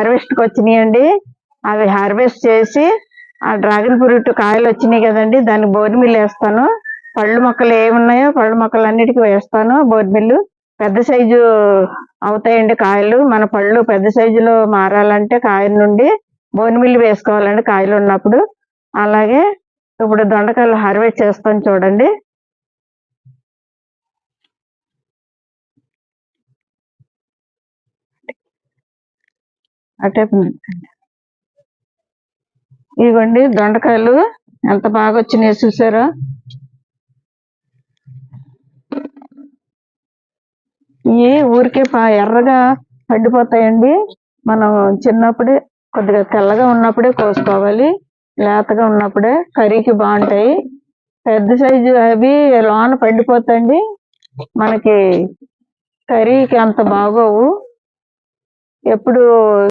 హార్వెస్ట్కి వచ్చినాయండి. అవి హార్వెస్ట్ చేసి ఆ డ్రాగన్ ఫ్రూట్ కాయలు వచ్చినాయి కదండి, దానికి బోర్ మిల్ వేస్తాను. పళ్ళు మొక్కలు ఏమున్నాయో పళ్ళు మొక్కలు అన్నిటికీ వేస్తాను బోర్ మిల్లు. పెద్ద సైజు అవుతాయండి కాయలు. మన పళ్ళు పెద్ద సైజులో మారాలంటే కాయల నుండి బోన్ మిల్లు వేసుకోవాలండి కాయలు ఉన్నప్పుడు. అలాగే ఇప్పుడు దొండకాయలు హార్వెస్ట్ చేస్తాను చూడండి. అటే ఇవ్వండి దొండకాయలు ఎంత బాగా వచ్చినాయో చూసారా. ఇవి ఊరికే ఎర్రగా పండిపోతాయండి. మనం చిన్నప్పుడే కొద్దిగా తెల్లగా ఉన్నప్పుడే కోసుకోవాలి, లేతగా ఉన్నప్పుడే కర్రీకి బాగుంటాయి. పెద్ద సైజు అవి లోన పండిపోతాయండి, మనకి కర్రీకి అంత బాగోవు. ఎప్పుడు